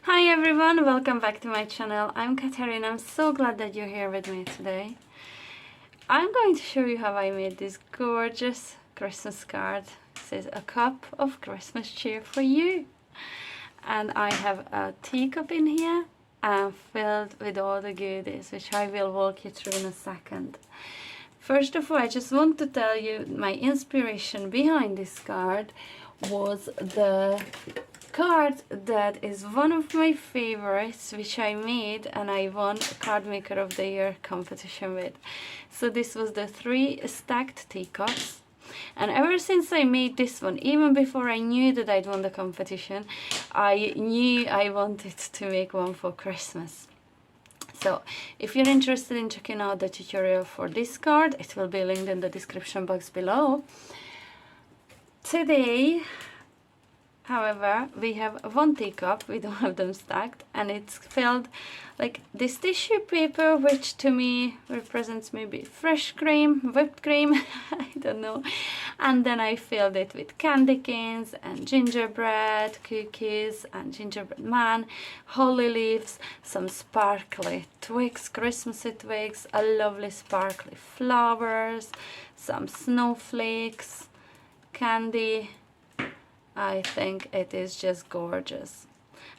Hi everyone, welcome back to my channel. I'm Katarina. I'm so glad that you're here with me today. I'm going to show you how I made this gorgeous Christmas card. It says a cup of Christmas cheer for you. And I have a teacup in here filled with all the goodies, which I will walk you through in a second. First of all, I just want to tell you my inspiration behind this card was the card that is one of my favorites, which I made and I won Card Maker of the Year competition with. So this was the 3 stacked teacups, and ever since I made this one, even before I knew that I'd won the competition, I knew I wanted to make one for Christmas. So if you're interested in checking out the tutorial for this card, it will be linked in the description box below. Today, however, we have one teacup, we don't have them stacked, and it's filled like this tissue paper, which to me represents maybe fresh cream, whipped cream, I don't know. And then I filled it with candy canes and gingerbread cookies and gingerbread man, holly leaves, some sparkly twigs, Christmassy twigs, a lovely sparkly flowers, some snowflakes, candy. I think it is just gorgeous,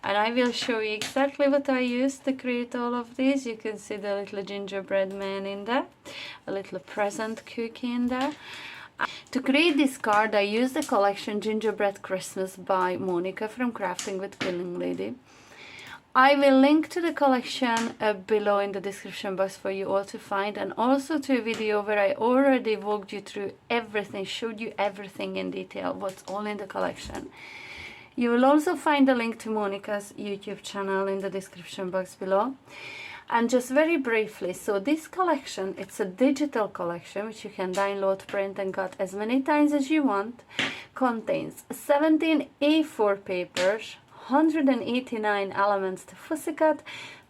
and I will show you exactly what I used to create all of these. You can see the little gingerbread man in there, a little present cookie in there. To create this card I used the collection Gingerbread Christmas by Monica from Crafting with Quilling Lady. I will link to the collection below in the description box for you all to find, and also to a video where I already walked you through everything, showed you everything in detail, what's all in the collection. You will also find a link to Monica's YouTube channel in the description box below. And just very briefly, so this collection, it's a digital collection which you can download, print and cut as many times as you want, contains 17 A4 papers, 189 elements to fussy cut,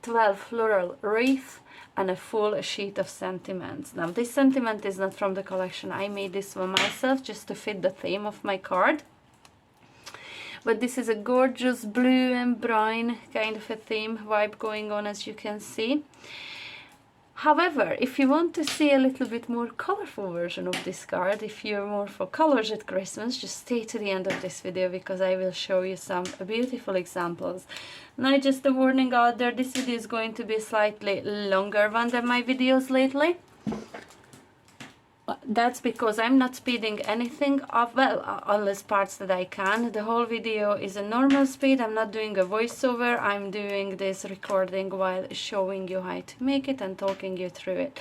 12 floral wreath, and a full sheet of sentiments. Now this sentiment is not from the collection, I made this one myself just to fit the theme of my card. But this is a gorgeous blue and brown kind of a theme vibe going on, as you can see. However, if you want to see a little bit more colorful version of this card, if you're more for colors at Christmas, just stay to the end of this video because I will show you some beautiful examples. Now, just a warning out there, this video is going to be a slightly longer one than my videos lately. That's because I'm not speeding anything up, well, unless parts that I can. The whole video is a normal speed. I'm not doing a voiceover. I'm doing this recording while showing you how to make it and talking you through it.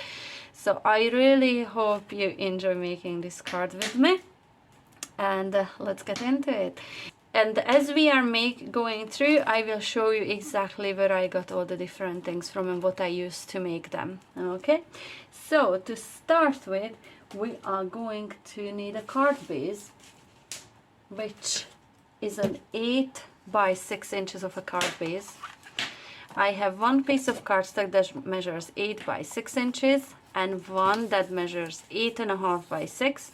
So I really hope you enjoy making this card with me, and let's get into it. And as we are going through, I will show you exactly where I got all the different things from and what I used to make them. Okay, so to start with, we are going to need a card base, which is an 8 by 6 inches of a card base. I have one piece of cardstock that measures 8 by 6 inches and one that measures 8.5 by 6.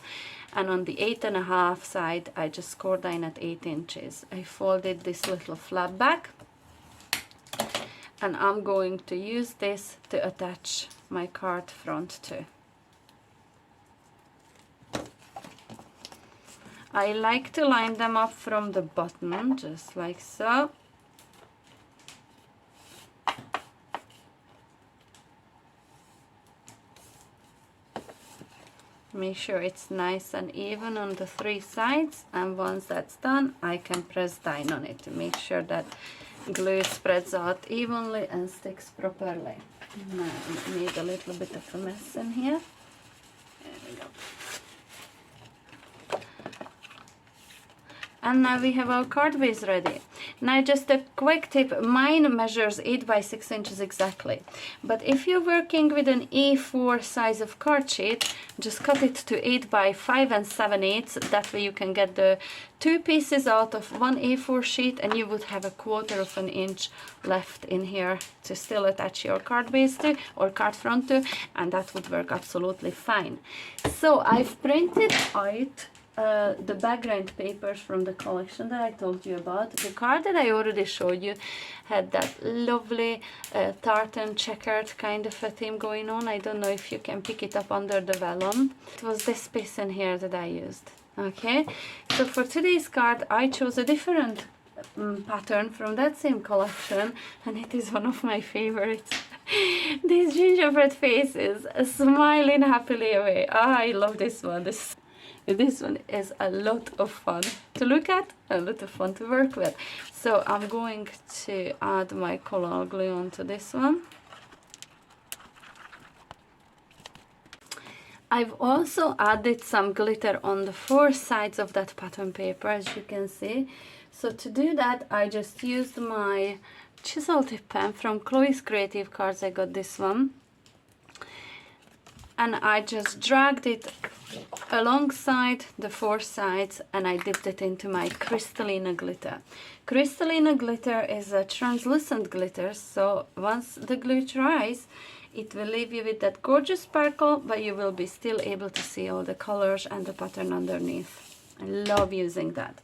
And on the 8.5 side, I just scored in at 8 inches. I folded this little flap back, and I'm going to use this to attach my card front to. I like to line them up from the bottom, just like so. Make sure it's nice and even on the 3 sides, and once that's done, I can press down on it to make sure that glue spreads out evenly and sticks properly. Now I made a little bit of a mess in here. There we go. And now we have our card base ready. Now just a quick tip, mine measures 8 by 6 inches exactly. But if you're working with an A4 size of card sheet, just cut it to 8 by 5 and 7/8. That way you can get the 2 pieces out of one A4 sheet, and you would have a 1/4 of an inch left in here to still attach your card base to or card front to, and that would work absolutely fine. So I've printed out the background papers from the collection that I told you about. The card that I already showed you had that lovely tartan checkered kind of a theme going on. I don't know if you can pick it up under the vellum. It was this piece in here that I used. Okay, so for today's card I chose a different pattern from that same collection, and it is one of my favorites. These gingerbread faces smiling happily away. I love this one. This one is a lot of fun to look at, a lot of fun to work with. So I'm going to add my color glue onto this one. I've also added some glitter on the 4 sides of that pattern paper, as you can see. So to do that, I just used my chisel tip pen from Chloe's Creative Cards. I got this one. And I just dragged it alongside the 4 sides, and I dipped it into my Crystalina glitter. Crystalina glitter is a translucent glitter, so once the glue dries, it will leave you with that gorgeous sparkle, but you will be still able to see all the colors and the pattern underneath. I love using that.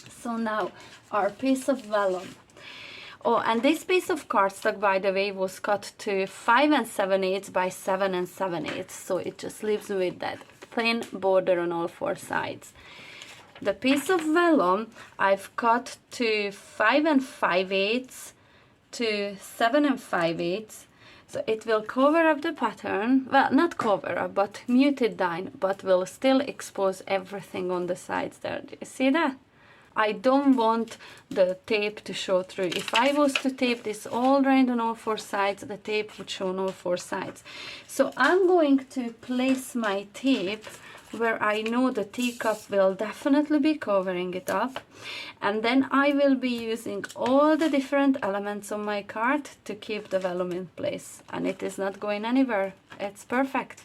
So now our piece of vellum. Oh, and this piece of cardstock, by the way, was cut to 5 7/8 by 7 7/8, so it just leaves with that thin border on all 4 sides. The piece of vellum I've cut to 5 5/8 to 7 5/8, so it will cover up the pattern. Well, not cover up, but mute it down, but will still expose everything on the sides there. Do you see that? I don't want the tape to show through. If I was to tape this all around on all 4 sides, the tape would show on all 4 sides. So I'm going to place my tape where I know the teacup will definitely be covering it up, and then I will be using all the different elements on my card to keep the vellum in place, and it is not going anywhere. It's perfect.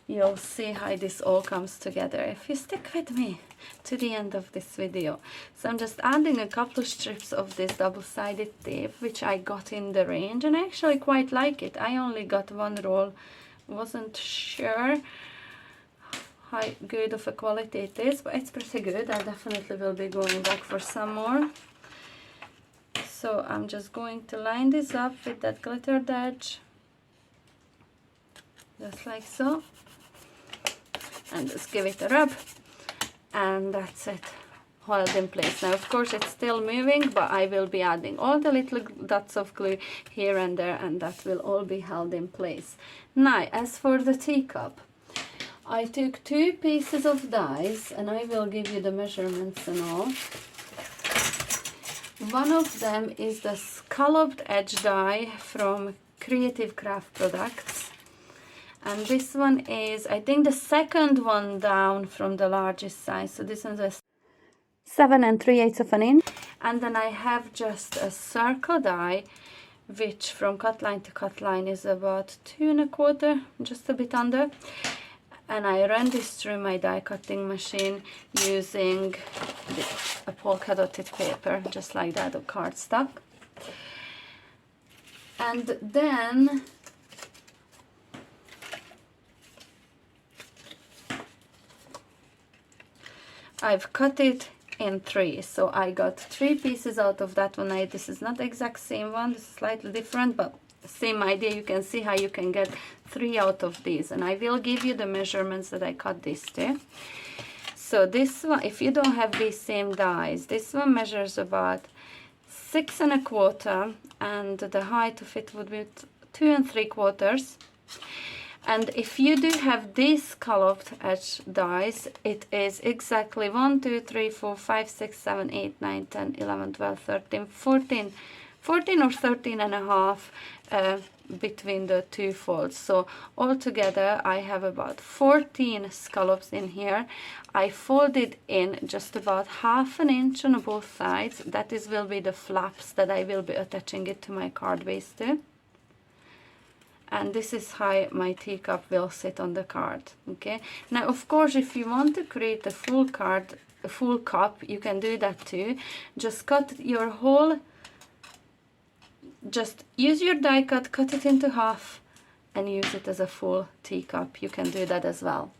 You'll see how this all comes together if you stick with me to the end of this video. So I'm just adding a couple of strips of this double-sided tape, which I got in the range, and I actually quite like it. I only got 1 roll, wasn't sure how good of a quality it is, but it's pretty good. I definitely will be going back for some more. So I'm just going to line this up with that glittered edge, just like so, and just give it a rub, and that's it, held in place. Now of course it's still moving, but I will be adding all the little dots of glue here and there, and that will all be held in place. Now as for the teacup, I took 2 pieces of dies, and I will give you the measurements and all. One of them is the scalloped edge die from Creative Craft Products, and this one is, I think, the second one down from the largest size. So this one's a 7 3/8 of an inch. And then I have just a circle die, which from cut line to cut line is about 2 1/4, just a bit under. And I run this through my die cutting machine using a polka dotted paper, just like that, of cardstock. And then I've cut it in 3, so I got 3 pieces out of that one. This is not the exact same one, this is slightly different, but same idea. You can see how you can get 3 out of these, and I will give you the measurements that I cut this to. So this one, if you don't have these same dies, this one measures about 6 1/4, and the height of it would be 2 3/4. And if you do have these scalloped edge dies, it is exactly 1 2 3 4 5 6 7 8 9 10 11 12 13 14 or 13 and a half between the 2 folds. So altogether I have about 14 scallops in here. I folded in just about 1/2 inch on both sides. That will be the flaps that I will be attaching it to my card base to. And this is how my teacup will sit on the card. Okay, now of course if you want to create a full card, a full cup, you can do that too. Just cut your whole, just use your die cut it into half and use it as a full teacup. You can do that as well.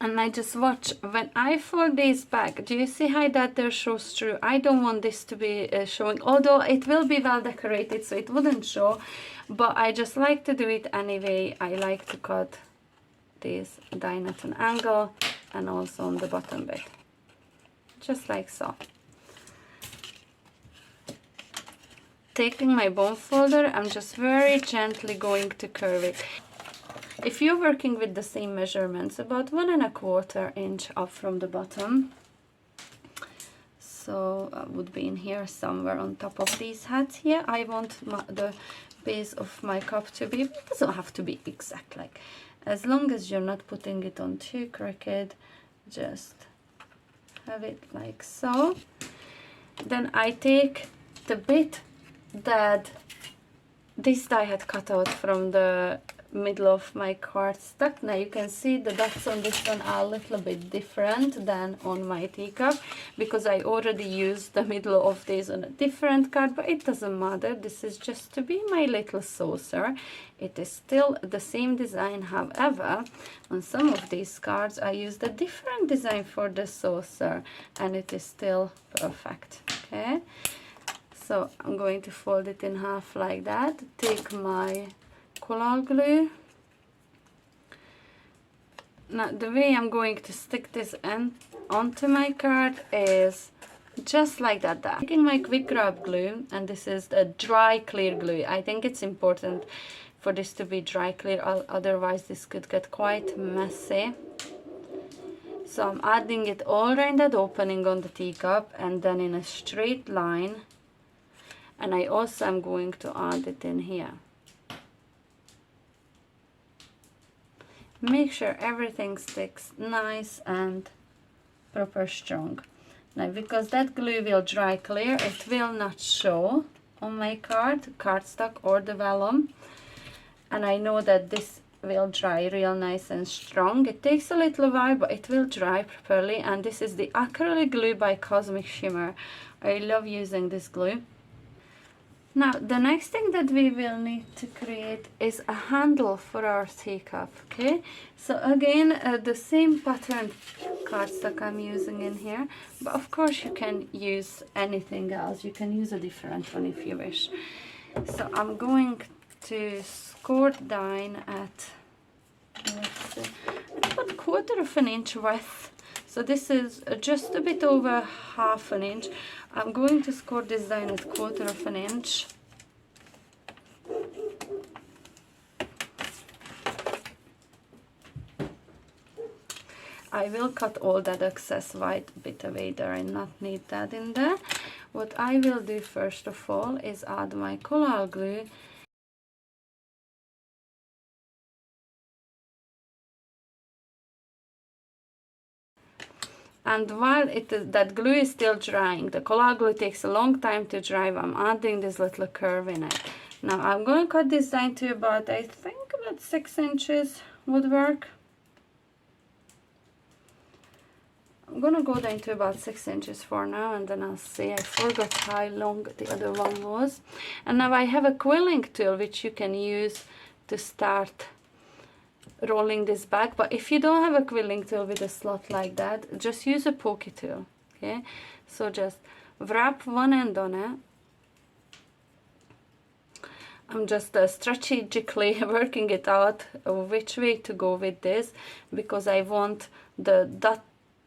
And I just watch when I fold these back. Do you see how that there shows through? I don't want this to be showing, although it will be well decorated, so it wouldn't show, but I just like to do it anyway. I like to cut this die at an angle and also on the bottom bit, just like so. Taking my bone folder, I'm just very gently going to curve it. If you're working with the same measurements, about 1¼ inch up from the bottom, so I would be in here somewhere on top of these hats here. I want the base of my cup to be, it doesn't have to be exact, like as long as you're not putting it on too crooked, just have it like so. Then I take the bit that this die had cut out from the middle of my cardstock. Now you can see the dots on this one are a little bit different than on my teacup, because I already used the middle of this on a different card, but it doesn't matter. This is just to be my little saucer. It is still the same design. However, on some of these cards I used a different design for the saucer, and it is still perfect. Okay, so I'm going to fold it in half like that. Take my Collal glue. Now the way I'm going to stick this onto my card is just like that. Taking my quick grab glue, and this is the dry clear glue. I think it's important for this to be dry clear, otherwise this could get quite messy. So I'm adding it all around that opening on the teacup and then in a straight line, and I also am going to add it in here. Make sure everything sticks nice and proper strong. Now because that glue will dry clear, it will not show on my cardstock or the vellum, and I know that this will dry real nice and strong. It takes a little while, but it will dry properly. And this is the acrylic glue by Cosmic Shimmer. I love using this glue. Now the next thing that we will need to create is a handle for our teacup. Okay, so again the same pattern cardstock I'm using in here, but of course you can use anything else. You can use a different one if you wish. So I'm going to score down at, let's see, about 1/4 inch width. So this is just a bit over 1/2 inch. I'm going to score this down at 1/4 inch. I will cut all that excess white bit away there. I not need that in there. What I will do first of all is add my Collal glue. And while that glue is still drying, the Collal glue takes a long time to dry, I'm adding this little curve in it. Now I'm going to cut this down to about, I think about 6 inches would work. I'm going to go down to about 6 inches for now, and then I'll see. I forgot how long the other one was. And now I have a quilling tool which you can use to start rolling this back, but if you don't have a quilling tool with a slot like that, just use a pokey tool. Okay, so just wrap one end on it. I'm just strategically working it out which way to go with this, because I want the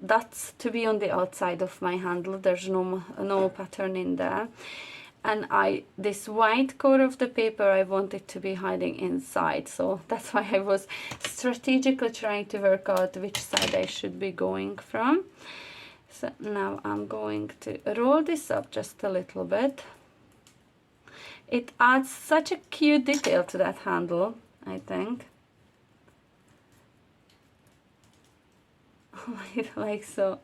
dots to be on the outside of my handle. There's no pattern in there. And this white core of the paper, I want it to be hiding inside. So that's why I was strategically trying to work out which side I should be going from. So now I'm going to roll this up just a little bit. It adds such a cute detail to that handle, I think. Like so.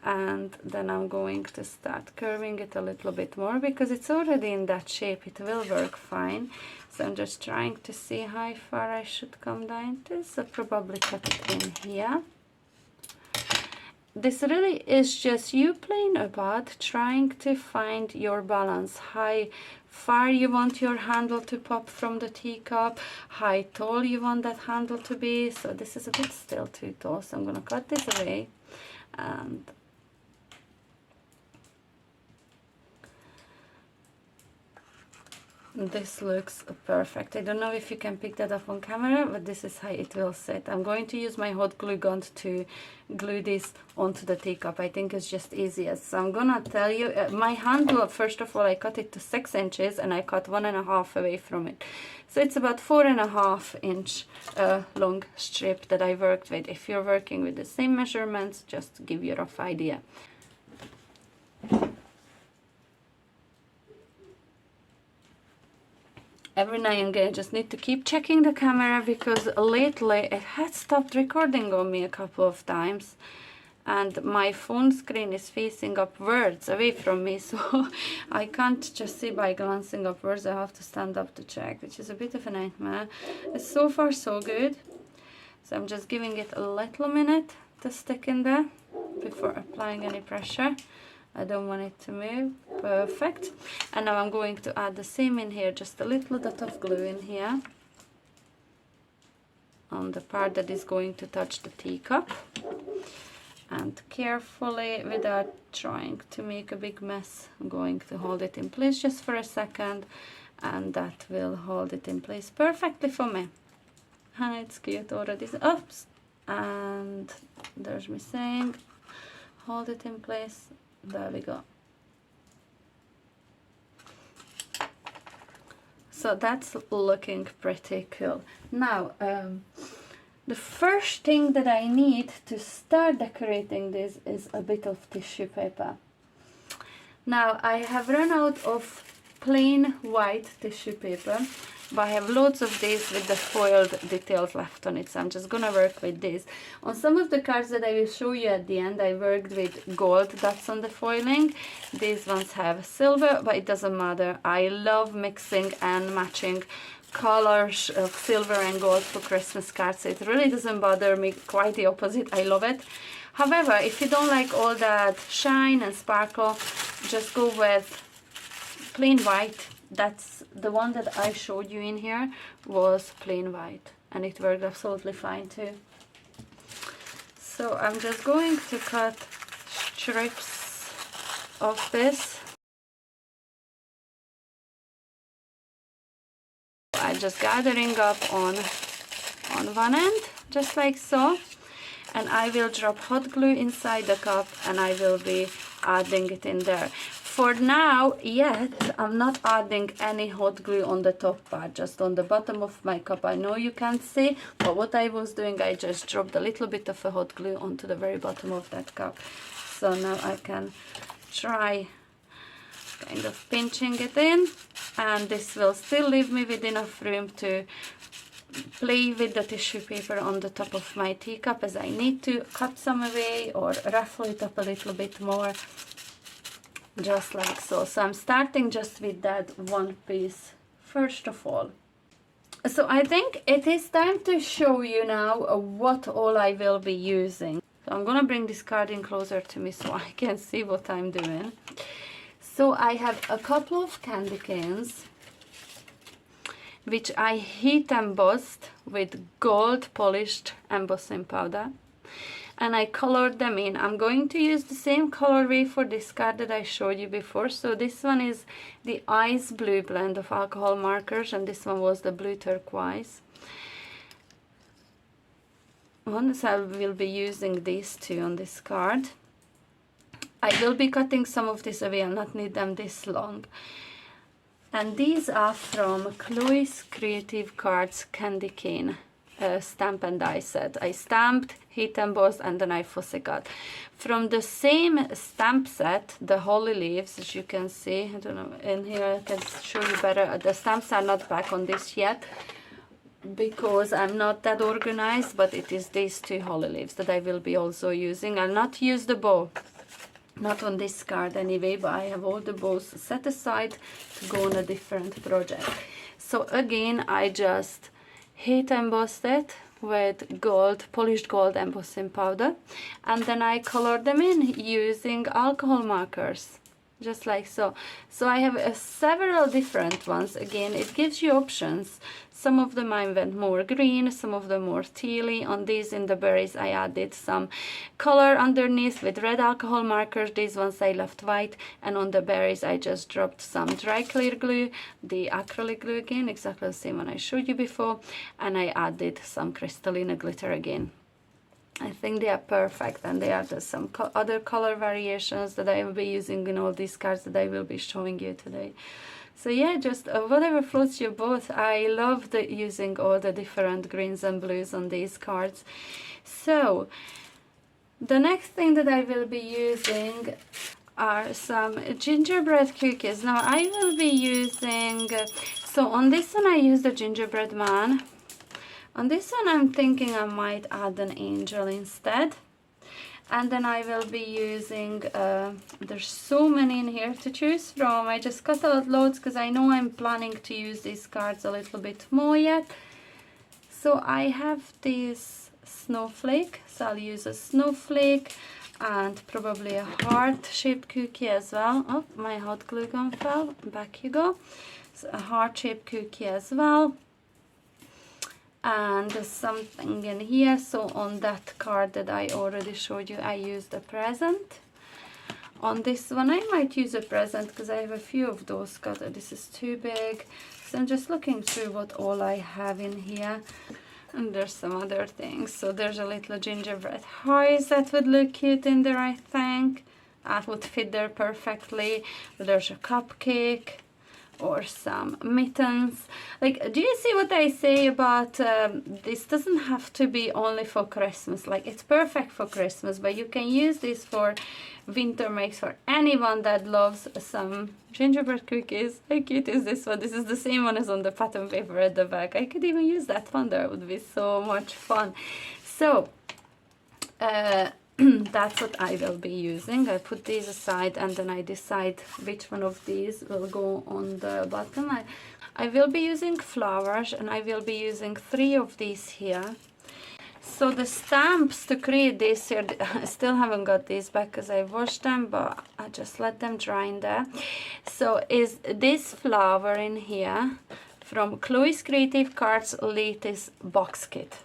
And then I'm going to start curving it a little bit more, because it's already in that shape. It will work fine. So I'm just trying to see how far I should come down to. So probably cut it in here. this really is just you playing about, trying to find your balance. How far you want your handle to pop from the teacup, how tall you want that handle to be. So this is a bit still too tall, so I'm going to cut this away. And this looks perfect. I don't know if you can pick that up on camera, but this is how it will sit. I'm going to use my hot glue gun to glue this onto the teacup. I think it's just easiest. So I'm gonna tell you, my handle, first of all, I cut it to 6 inches and I cut 1.5 away from it. So it's about 4.5 inch long strip that I worked with. If you're working with the same measurements, just to give you a rough idea. Every now and again I just need to keep checking the camera, because lately it had stopped recording on me a couple of times and my phone screen is facing upwards away from me, so I can't just see by glancing upwards. I have to stand up to check, which is a bit of a nightmare. It's so far so good. So I'm just giving it a little minute to stick in there before applying any pressure. I don't want it to move. Perfect. And now I'm going to add the same in here, just a little dot of glue in here on the part that is going to touch the teacup, and carefully, without trying to make a big mess, I'm going to hold it in place just for a second, and that will hold it in place perfectly for me. And it's cute already. Oops, and there's me saying hold it in place. There we go. So that's looking pretty cool. Now the first thing that I need to start decorating this is a bit of tissue paper. Now I have run out of plain white tissue paper, but I have loads of these with the foiled details left on it, so I'm just gonna work with this. On some of the cards that I will show you at the end, I worked with gold dots on the foiling. These ones have silver, but it doesn't matter. I love mixing and matching colors of silver and gold for Christmas cards, so it really doesn't bother me. Quite the opposite, I love it. However, if you don't like all that shine and sparkle, just go with plain white. That's the one that I showed you in here, was plain white, and it worked absolutely fine too. So I'm just going to cut strips of this. I'm just gathering up on one end, just like so, and I will drop hot glue inside the cup and I will be adding it in there. For now, yet, I'm not adding any hot glue on the top part, just on the bottom of my cup. I know you can't see, but what I was doing, I just dropped a little bit of a hot glue onto the very bottom of that cup. So now I can try kind of pinching it in, and this will still leave me with enough room to play with the tissue paper on the top of my teacup as I need to cut some away or ruffle it up a little bit more. Just like so. So I'm starting just with that one piece first of all. So I think it is time to show you now what all I will be using. So I'm gonna bring this card in closer to me so I can see what I'm doing. So I have a couple of candy canes which I heat embossed with gold polished embossing powder, and I colored them in. I'm going to use the same colorway for this card that I showed you before. So this one is the ice blue blend of alcohol markers, and this one was the blue turquoise one. So I will be using these two on this card. I will be cutting some of this away. I'll not need them this long. And these are from Chloe's Creative Cards Candy Cane stamp and die set. I stamped, heat embossed, and then I fussy cut. From the same stamp set, the holly leaves, as you can see, I don't know, in here I can show you better. The stamps are not back on this yet because I'm not that organized, but it is these two holly leaves that I will be also using. I'll not use the bow, not on this card anyway, but I have all the bows set aside to go on a different project. So again, I just heat embossed it with gold, polished gold embossing powder, and then I colored them in using alcohol markers, just like so. So I have several different ones. Again, it gives you options. Some of them I went more green, some of them more tealy. On these in the berries I added some color underneath with red alcohol markers. These ones I left white, and on the berries I just dropped some dry clear glue, the acrylic glue again, exactly the same one I showed you before, and I added some crystalline glitter again. I think they are perfect, and there are just some other color variations that I will be using in all these cards that I will be showing you today. So yeah, just whatever floats your boat. I loved using all the different greens and blues on these cards. So the next thing that I will be using are some gingerbread cookies. Now I will be using, so on this one I use the gingerbread man. On this one I'm thinking I might add an angel instead. And then I will be using, there's so many in here to choose from. I just cut out loads because I know I'm planning to use these cards a little bit more yet. So I have this snowflake, so I'll use a snowflake and probably a heart-shaped cookie as well. Oh, my hot glue gun fell, back you go. So a heart-shaped cookie as well. And something in here. So on that card that I already showed you, I used a present. On this one I might use a present because I have a few of those cut. This is too big, so I'm just looking through what all I have in here. And there's some other things. So there's a little gingerbread heart that would look cute in there, I think. That would fit there perfectly. There's a cupcake or some mittens. Like, do you see what I say about this doesn't have to be only for Christmas? Like, it's perfect for Christmas, but you can use this for winter makes for anyone that loves some gingerbread cookies. How cute is this one? This is the same one as on the pattern paper at the back. I could even use that one. That would be so much fun. So that's what I will be using. I put these aside and then I decide which one of these will go on the bottom. I will be using flowers, and I will be using 3 of these here. So the stamps to create this here, I still haven't got these back because I washed them, but I just let them dry in there. So is this flower in here from Chloe's Creative Cards latest box kit.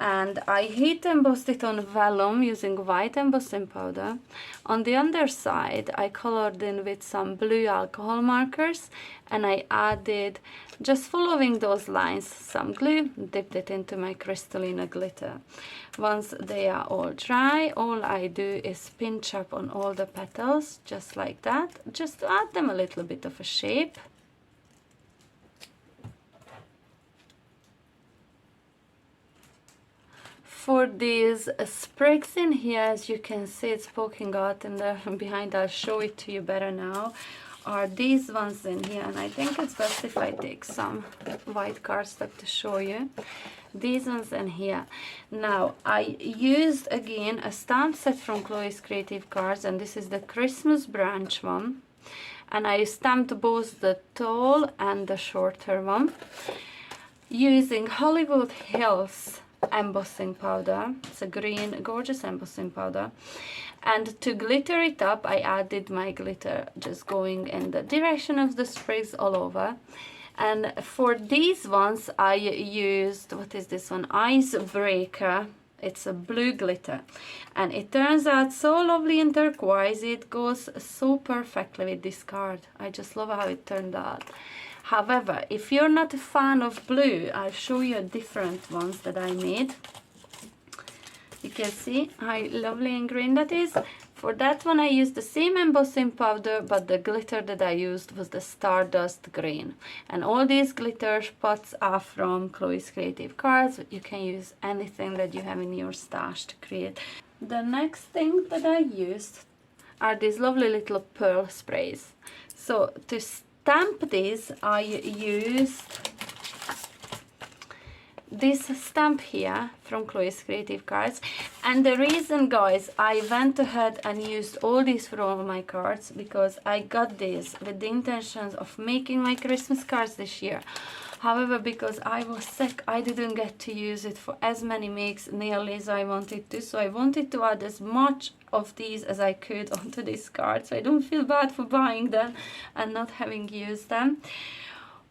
And I heat embossed it on vellum using white embossing powder. On the underside I colored in with some blue alcohol markers, and I added, just following those lines, some glue, dipped it into my crystalline glitter. Once they are all dry, all I do is pinch up on all the petals just like that, just to add them a little bit of a shape. For these sprigs in here, as you can see, it's poking out in the behind. I'll show it to you better now. Are these ones in here, and I think it's best if I take some white cardstock to show you. These ones in here. Now I used again a stamp set from Chloe's Creative Cards, and this is the Christmas branch one. And I stamped both the tall and the shorter one using Hollywood Hills embossing powder. It's a green, gorgeous embossing powder. And to glitter it up, I added my glitter, just going in the direction of the sprigs all over. And for these ones, I used, what is this one? Icebreaker. It's a blue glitter. And it turns out so lovely and turquoise. It goes so perfectly with this card. I just love how it turned out. However, if you're not a fan of blue, I'll show you different ones that I made. You can see how lovely and green that is. For that one I used the same embossing powder, but the glitter that I used was the Stardust Green. And all these glitter pots are from Chloe's Creative Cards. You can use anything that you have in your stash to create. The next thing that I used are these lovely little pearl sprays. So to stamp these, I used this stamp here from Chloe's Creative Cards. And the reason, guys, I went ahead and used all these for all my cards because I got this with the intentions of making my Christmas cards this year. However, because I was sick, I didn't get to use it for as many makes nearly as I wanted to. So I wanted to add as much of these as I could onto this card, so I don't feel bad for buying them and not having used them.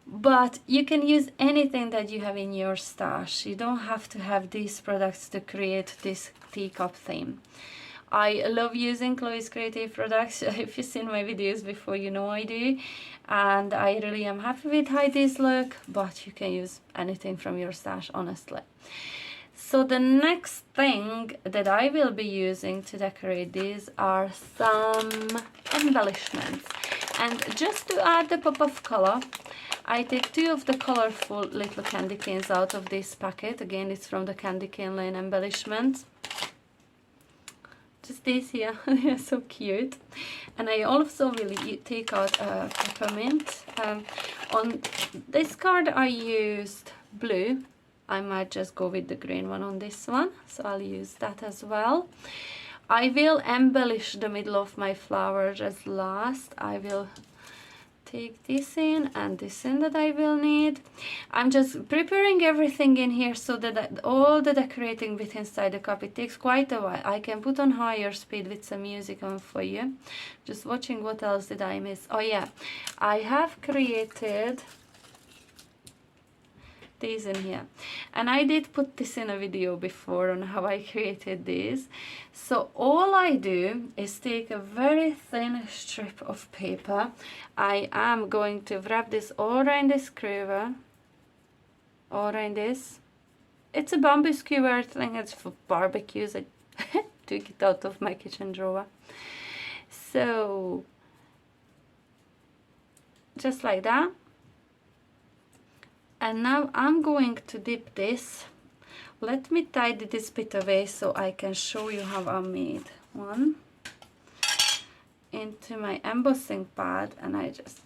But you can use anything that you have in your stash. You don't have to have these products to create this teacup theme. I love using Chloe's creative products. If you've seen my videos before, you know I do. And I really am happy with how these look, but you can use anything from your stash, honestly. So the next thing that I will be using to decorate these are some embellishments. And just to add the pop of color, I take 2 of the colorful little candy canes out of this packet. Again, it's from the Candy Cane Lane embellishments. Just these here, they're so cute. And I also will take out a peppermint. On this card I used blue. I might just go with the green one on this one, so I'll use that as well. I will embellish the middle of my flowers as last. I will take this in and this in that I will need. I'm just preparing everything in here so that all the decorating bit inside the cup, it takes quite a while. I can put on higher speed with some music on for you. Just watching what else did I miss. Oh yeah, I have created these in here, and I did put this in a video before on how I created these. So all I do is take a very thin strip of paper. I am going to wrap this all around this skewer, all around this. It's a bamboo skewer, I think it's for barbecues. I took it out of my kitchen drawer. So just like that. And now I'm going to dip this. Let me tidy this bit away so I can show you how I made one. Into my embossing pad, and I just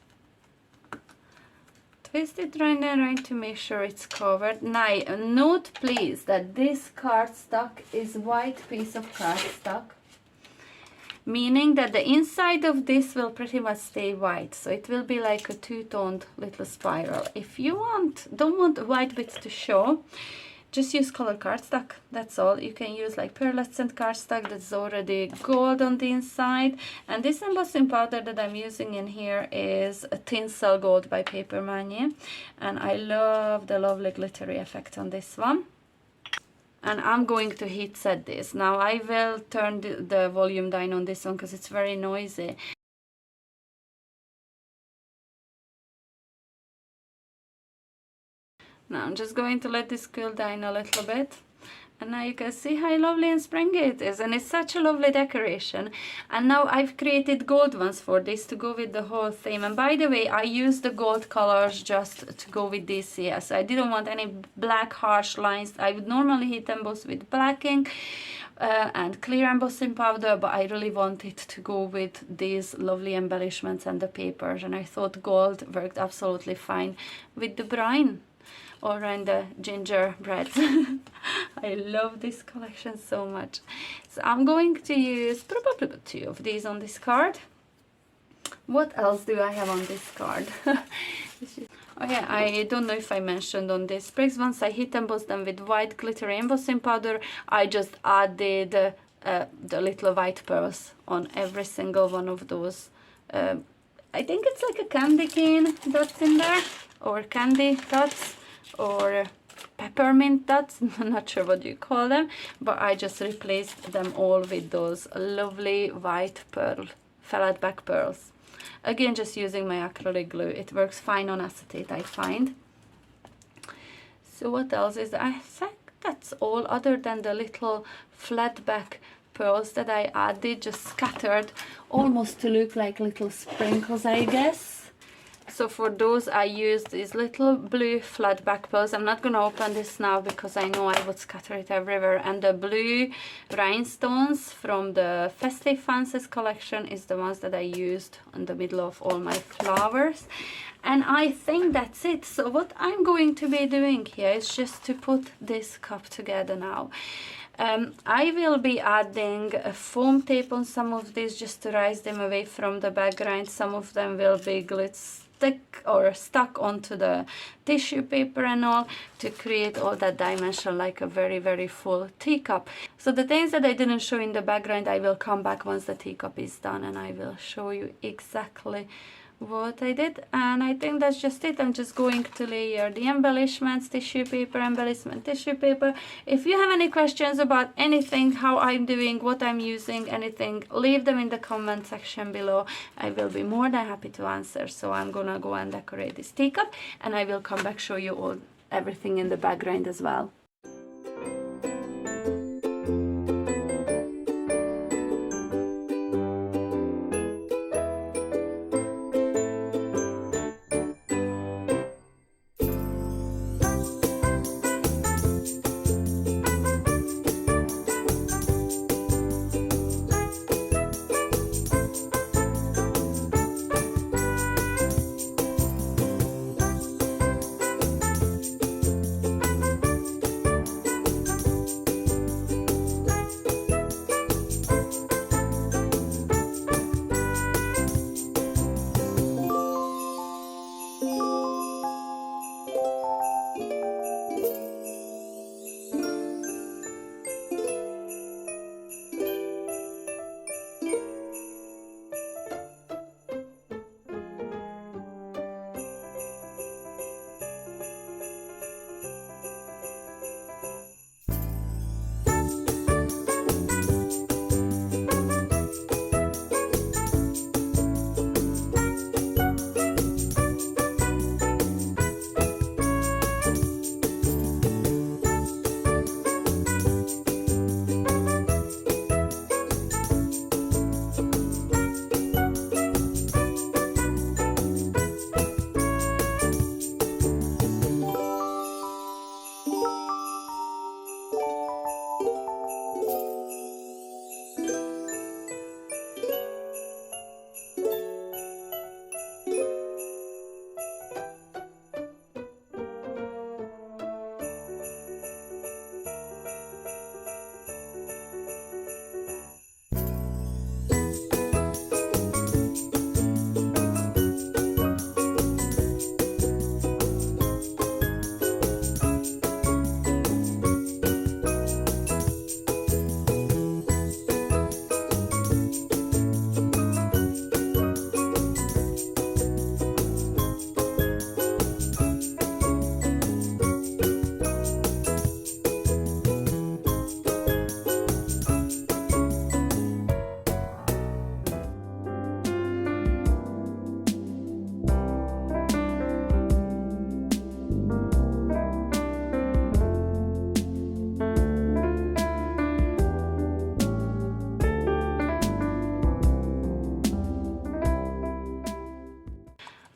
twist it round and round to make sure it's covered. Now note please that this cardstock is white piece of cardstock, meaning that the inside of this will pretty much stay white, so it will be like a two-toned little spiral. If you don't want the white bits to show, just use color cardstock, that's all. You can use like pearlescent cardstock that's already gold on the inside. And this embossing powder that I'm using in here is a Tinsel Gold by Paper Mania, and I love the lovely glittery effect on this one. And I'm going to heat set this. Now I will turn the volume down on this one because it's very noisy. Now I'm just going to let this cool down a little bit. And now you can see how lovely and springy it is, and it's such a lovely decoration. And now I've created gold ones for this to go with the whole theme. And by the way, I used the gold colors just to go with this here, so I didn't want any black harsh lines. I would normally heat emboss with black ink and clear embossing powder, but I really wanted to go with these lovely embellishments and the papers, and I thought gold worked absolutely fine with the brine all around the gingerbread. I love this collection so much. So I'm going to use probably 2 of these on this card. What else do I have on this card? Oh yeah, I don't know if I mentioned on this sprigs, once I heat embossed them with white glittery embossing powder, I just added the little white pearls on every single one of those. I think it's like a candy cane dots in there, or candy dots, or peppermint dots, I'm not sure what you call them, but I just replaced them all with those lovely white pearl, felt back pearls. Again, just using my acrylic glue. It works fine on acetate, I find. So what else is there? I think that's all, other than the little flat back pearls that I added, just scattered almost to look like little sprinkles, I guess. So for those I used these little blue flat back pearls. I'm not going to open this now because I know I would scatter it everywhere. And the blue rhinestones from the Festive Fancies collection is the ones that I used in the middle of all my flowers. And I think that's it. So what I'm going to be doing here is just to put this cup together now. I will be adding a foam tape on some of these just to rise them away from the background. Some of them will be glitz stuck onto the tissue paper and all, to create all that dimension like a very, very full teacup. So the things that I didn't show in the background, I will come back once the teacup is done and I will show you exactly what I did. And I think that's just it. I'm just going to layer the embellishments, tissue paper, embellishment, tissue paper. If you have any questions about anything, how I'm doing, what I'm using, anything, leave them in the comment section below. I will be more than happy to answer. So I'm gonna go and decorate this teacup and I will come back, show you everything in the background as well.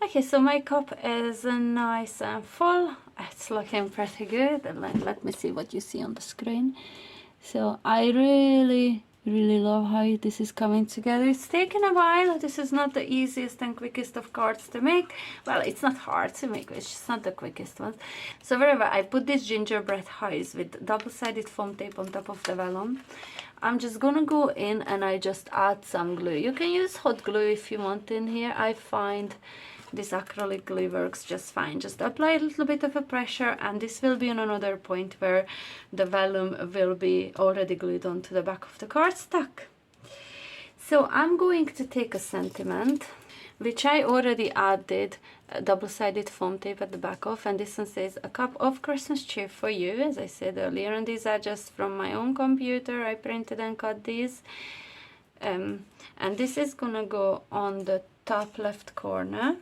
Okay, so my cup is nice and full. It's looking pretty good. And let me see what you see on the screen. So I really love how this is coming together. It's taken a while. This is not the easiest and quickest of cards to make. Well, it's not hard to make, it's just not the quickest ones. So wherever I put these gingerbread hearts with double-sided foam tape on top of the vellum, I'm just gonna go in and I just add some glue. You can use hot glue if you want in here. I find this acrylic glue works just fine. Just apply a little bit of a pressure and this will be on another point where the vellum will be already glued onto the back of the cardstock. So I'm going to take a sentiment, which I already added double-sided foam tape at the back of, and this one says a cup of Christmas cheer for you, as I said earlier, and these are just from my own computer. I printed and cut these, and this is gonna go on the top left corner,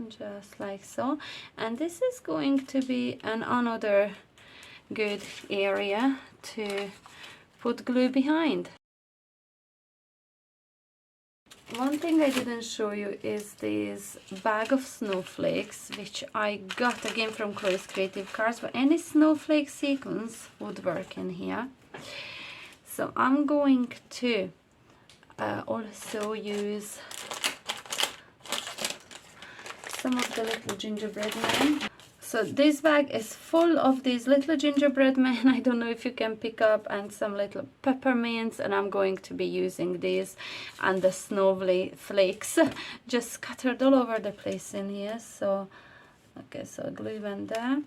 just like so, and this is going to be another good area to put glue behind. One thing I didn't show you is this bag of snowflakes, which I got again from Chloe's Creative Cards, but any snowflake sequence would work in here. So I'm going to also use some of the little gingerbread men. So this bag is full of these little gingerbread men. I don't know if you can pick up, and some little peppermints, and I'm going to be using these and the snowflakes just scattered all over the place in here. So okay, so glue them there.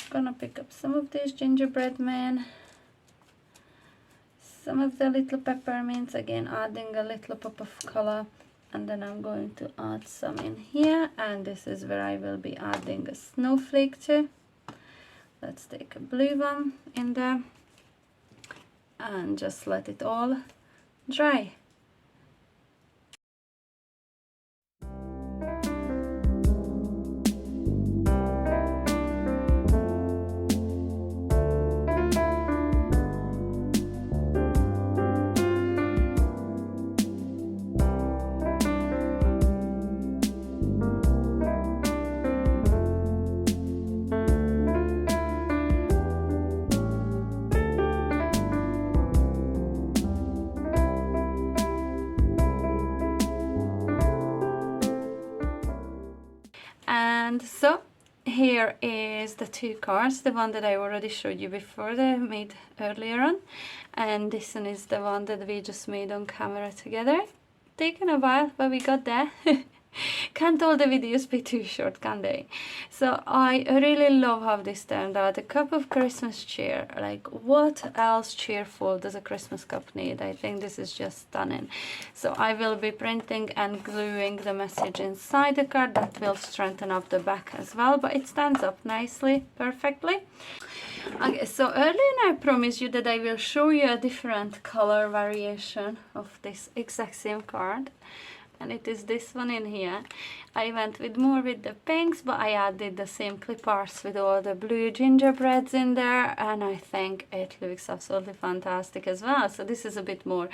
Gonna pick up some of these gingerbread men, some of the little peppermints, again adding a little pop of color, and then I'm going to add some in here, and this is where I will be adding a snowflake to. Let's take a blue one in there and just let it all dry. And so here is the two cards, the one that I already showed you before that I made earlier on, and this one is the one that we just made on camera together. Taken a while, but we got there. Can't all the videos be too short, can they? So I really love how this turned out. A cup of Christmas cheer. Like, what else cheerful does a Christmas cup need? I think this is just stunning. So I will be printing and gluing the message inside the card. That will strengthen up the back as well, but it stands up nicely, perfectly. Okay, so earlier I promised you that I will show you a different color variation of this exact same card. And it is this one in here. I went with more with the pinks, but I added the same clip arts with all the blue gingerbreads in there, and I think it looks absolutely fantastic as well. So this is a bit more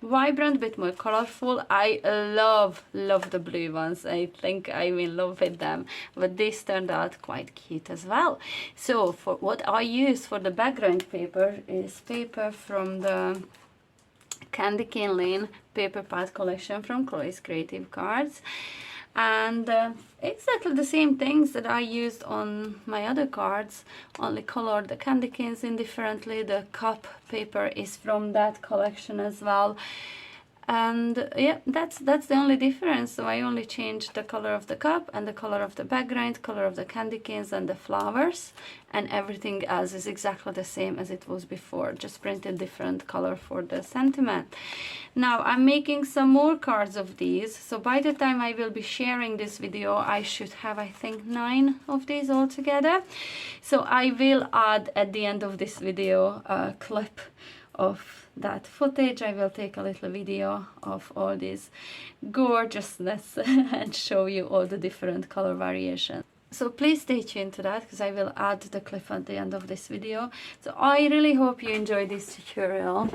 vibrant, a bit more colorful. I love the blue ones. I think I'm in love with them, but this turned out quite cute as well. So for what I use for the background paper is paper from the Candy Cane Lane paper pad collection from Chloe's Creative Cards, and exactly the same things that I used on my other cards, only colored the candy canes indifferently. The cup paper is from that collection as well, and yeah, that's the only difference. So I only changed the color of the cup and the color of the background, color of the candy canes and the flowers, and everything else is exactly the same as it was before, just printed different color for the sentiment. Now I'm making some more cards of these, so by the time I will be sharing this video I should have, I think, 9 of these all together. So I will add at the end of this video a clip of that footage. I will take a little video of all this gorgeousness and show you all the different color variations. So please stay tuned to that, because I will add the clip at the end of this video. So I really hope you enjoyed this tutorial,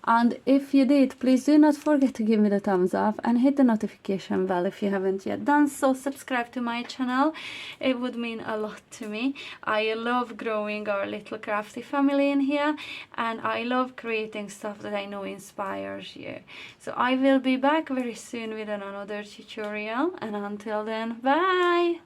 and if you did, please do not forget to give me the thumbs up and hit the notification bell if you haven't yet done so. Subscribe to my channel, it would mean a lot to me. I love growing our little crafty family in here, and I love creating stuff that I know inspires you. So I will be back very soon with another tutorial, and until then, bye!